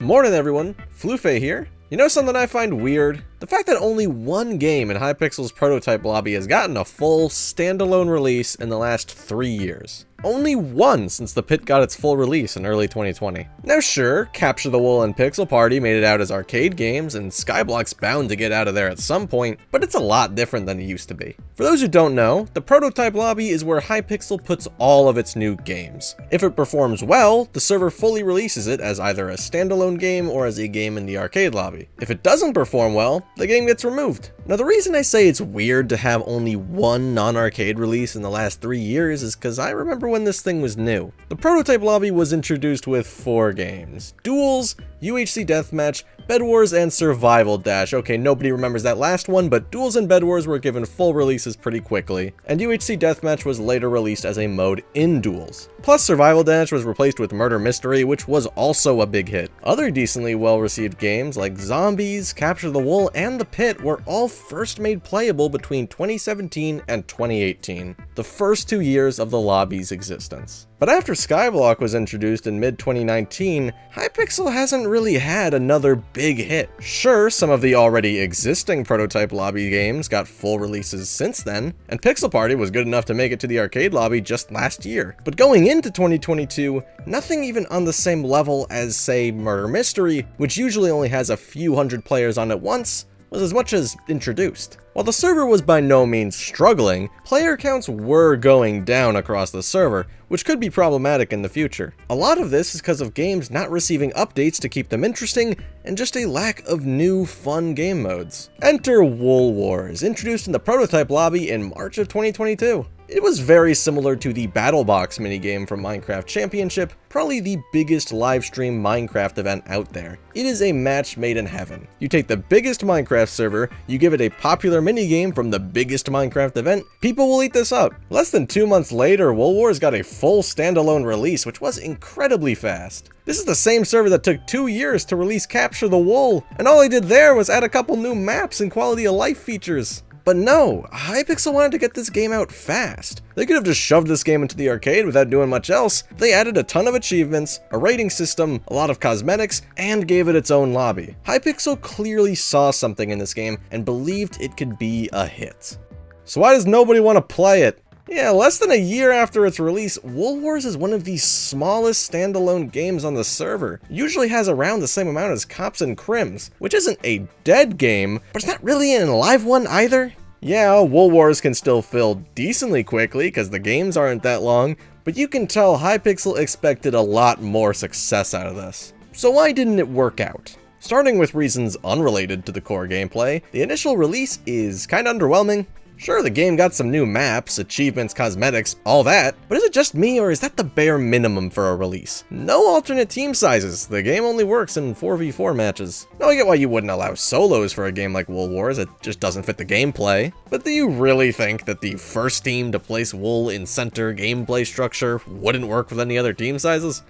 Morning everyone, Flufayy here. You know something I find weird? The fact that only one game in Hypixel's prototype lobby has gotten a full, standalone release in the last 3 years. Only one since the pit got its full release in early 2020. Now sure, Capture the Wool and Pixel Party made it out as arcade games, and Skyblock's bound to get out of there at some point, but it's a lot different than it used to be. For those who don't know, the prototype lobby is where Hypixel puts all of its new games. If it performs well, the server fully releases it as either a standalone game or as a game in the arcade lobby. If it doesn't perform well, the game gets removed. Now the reason I say it's weird to have only one non-arcade release in the last 3 years is because I remember when this thing was new. The prototype lobby was introduced with 4 games: Duels, UHC Deathmatch, Bed Wars, and Survival Dash. Okay, nobody remembers that last one, but Duels and Bed Wars were given full releases pretty quickly, and UHC Deathmatch was later released as a mode in Duels. Plus, Survival Dash was replaced with Murder Mystery, which was also a big hit. Other decently well-received games like Zombies, Capture the Wool, and The Pit were all first made playable between 2017 and 2018, the first 2 years of the lobby's existence. But after Skyblock was introduced in mid-2019, Hypixel hasn't really had another big hit. Sure, some of the already existing prototype lobby games got full releases since then, and Pixel Party was good enough to make it to the arcade lobby just last year. But going into 2022, nothing even on the same level as, say, Murder Mystery, which usually only has a few hundred players on at once, was as much as introduced. While the server was by no means struggling, player counts were going down across the server, which could be problematic in the future. A lot of this is because of games not receiving updates to keep them interesting, and just a lack of new, fun game modes. Enter Wool Wars, introduced in the prototype lobby in March of 2022. It was very similar to the Battle Box minigame from Minecraft Championship, probably the biggest livestream Minecraft event out there. It is a match made in heaven. You take the biggest Minecraft server, you give it a popular minigame from the biggest Minecraft event, people will eat this up. Less than 2 months later, Wool Wars got a full standalone release, which was incredibly fast. This is the same server that took 2 years to release Capture the Wool, and all they did there was add a couple new maps and quality of life features. But no, Hypixel wanted to get this game out fast. They could have just shoved this game into the arcade without doing much else. They added a ton of achievements, a rating system, a lot of cosmetics, and gave it its own lobby. Hypixel clearly saw something in this game and believed it could be a hit. So why does nobody want to play it? Yeah, less than a year after its release, Wool Wars is one of the smallest standalone games on the server. It usually has around the same amount as Cops and Crims, which isn't a dead game, but it's not really an alive one either. Yeah, Wool Wars can still fill decently quickly because the games aren't that long, but you can tell Hypixel expected a lot more success out of this. So why didn't it work out? Starting with reasons unrelated to the core gameplay, the initial release is kinda underwhelming. Sure, the game got some new maps, achievements, cosmetics, all that, but is it just me or is that the bare minimum for a release? No alternate team sizes, the game only works in 4v4 matches. Now I get why you wouldn't allow solos for a game like Wool Wars, it just doesn't fit the gameplay. But do you really think that the first team to place Wool in center gameplay structure wouldn't work with any other team sizes?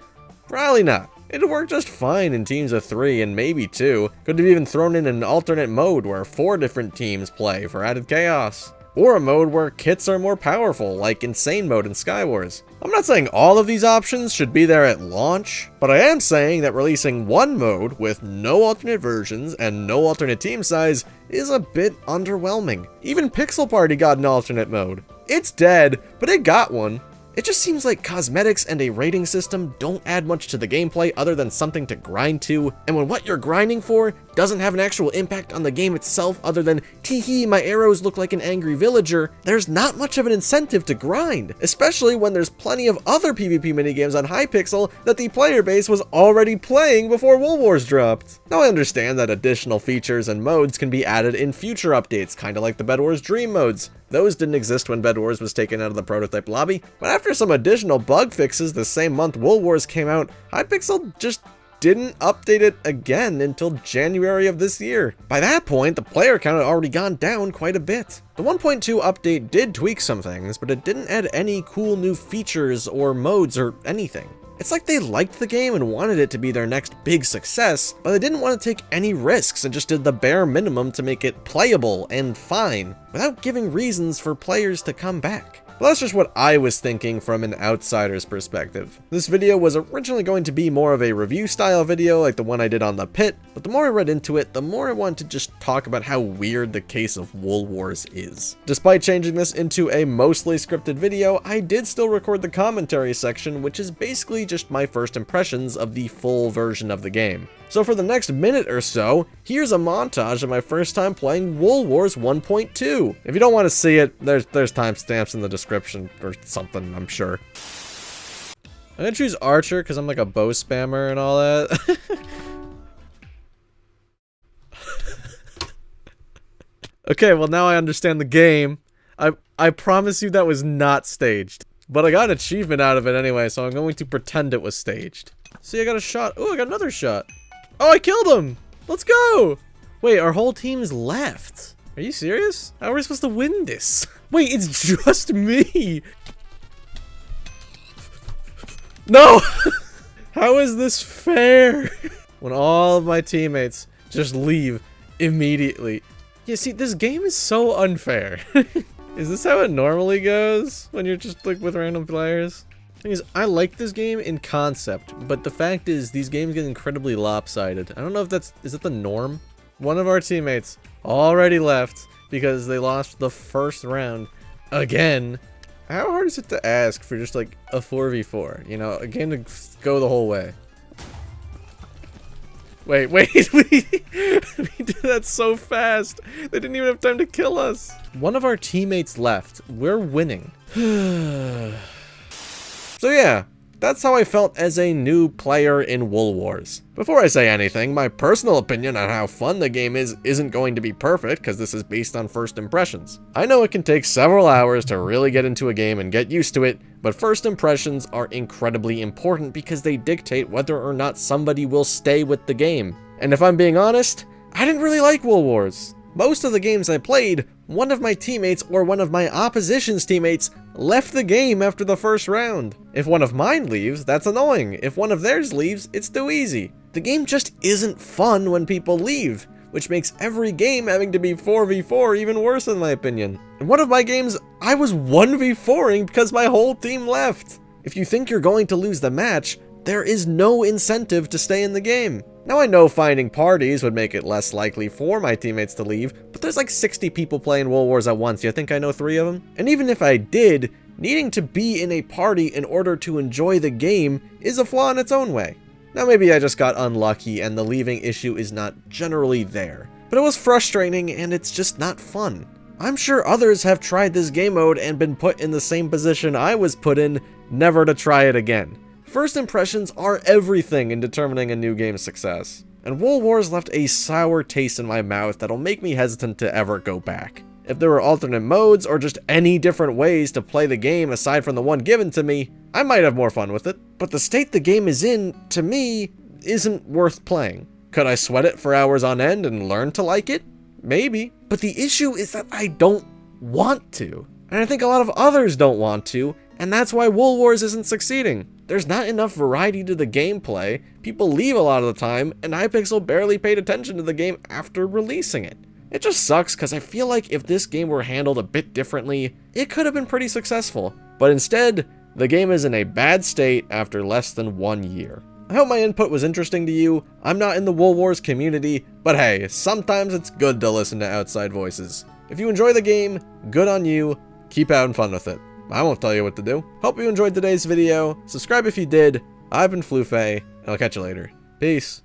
Probably not. It'd work just fine in teams of 3 and maybe 2. Could have even thrown in an alternate mode where 4 different teams play for added chaos. Or a mode where kits are more powerful, like Insane Mode in Skywars. I'm not saying all of these options should be there at launch, but I am saying that releasing one mode with no alternate versions and no alternate team size is a bit underwhelming. Even Pixel Party got an alternate mode. It's dead, but it got one. It just seems like cosmetics and a rating system don't add much to the gameplay other than something to grind to, and when what you're grinding for doesn't have an actual impact on the game itself other than, teehee, my arrows look like an angry villager, there's not much of an incentive to grind, especially when there's plenty of other PvP minigames on Hypixel that the player base was already playing before Wool Wars dropped. Now I understand that additional features and modes can be added in future updates, kinda like the Bed Wars Dream modes. Those didn't exist when Bed Wars was taken out of the prototype lobby, but after some additional bug fixes the same month Wool Wars came out, Hypixel just didn't update it again until January of this year. By that point, the player count had already gone down quite a bit. The 1.2 update did tweak some things, but it didn't add any cool new features or modes or anything. It's like they liked the game and wanted it to be their next big success, but they didn't want to take any risks and just did the bare minimum to make it playable and fine, without giving reasons for players to come back. But that's just what I was thinking from an outsider's perspective. This video was originally going to be more of a review style video like the one I did on the pit, but the more I read into it, the more I wanted to just talk about how weird the case of Wool Wars is. Despite changing this into a mostly scripted video, I did still record the commentary section, which is basically just my first impressions of the full version of the game. So for the next minute or so, here's a montage of my first time playing Wool Wars 1.2. If you don't want to see it, there's timestamps in the description or something, I'm sure. I'm gonna choose Archer because I'm like a bow spammer and all that. Okay, well now I understand the game. I promise you that was not staged. But I got an achievement out of it anyway, so I'm going to pretend it was staged. See, I got a shot. Oh, I got another shot. Oh, I killed him! Let's go! Wait, our whole team's left. Are you serious? How are we supposed to win this? Wait, it's just me! No! How is this fair? When all of my teammates just leave immediately. Yeah, see, this game is so unfair. Is this how it normally goes when you're just like with random players? Thing is, I like this game in concept, but the fact is these games get incredibly lopsided. I don't know if is it the norm? One of our teammates already left because they lost the first round again. How hard is it to ask for just like a 4v4? You know, a game to go the whole way. Wait, we did that so fast. They didn't even have time to kill us. One of our teammates left. We're winning. So yeah, that's how I felt as a new player in Wool Wars. Before I say anything, my personal opinion on how fun the game isn't going to be perfect because this is based on first impressions. I know it can take several hours to really get into a game and get used to it, but first impressions are incredibly important because they dictate whether or not somebody will stay with the game. And if I'm being honest, I didn't really like Wool Wars. Most of the games I played, one of my teammates or one of my opposition's teammates left the game after the first round. If one of mine leaves, that's annoying. If one of theirs leaves, it's too easy. The game just isn't fun when people leave, which makes every game having to be 4v4 even worse in my opinion. In one of my games, I was 1v4ing because my whole team left. If you think you're going to lose the match, there is no incentive to stay in the game. Now I know finding parties would make it less likely for my teammates to leave, but there's like 60 people playing Wool Wars at once. You think I know 3 of them? And even if I did, needing to be in a party in order to enjoy the game is a flaw in its own way. Now maybe I just got unlucky and the leaving issue is not generally there, but it was frustrating and it's just not fun. I'm sure others have tried this game mode and been put in the same position I was put in, never to try it again. First impressions are everything in determining a new game's success, and Wool Wars left a sour taste in my mouth that'll make me hesitant to ever go back. If there were alternate modes or just any different ways to play the game aside from the one given to me, I might have more fun with it, but the state the game is in, to me, isn't worth playing. Could I sweat it for hours on end and learn to like it? Maybe, but the issue is that I don't want to, and I think a lot of others don't want to, and that's why Wool Wars isn't succeeding. There's not enough variety to the gameplay, people leave a lot of the time, and Hypixel barely paid attention to the game after releasing it. It just sucks because I feel like if this game were handled a bit differently, it could have been pretty successful. But instead, the game is in a bad state after less than 1 year. I hope my input was interesting to you. I'm not in the Wool Wars community, but hey, sometimes it's good to listen to outside voices. If you enjoy the game, good on you, keep having fun with it. I won't tell you what to do. Hope you enjoyed today's video. Subscribe if you did. I've been Flufayy, and I'll catch you later. Peace.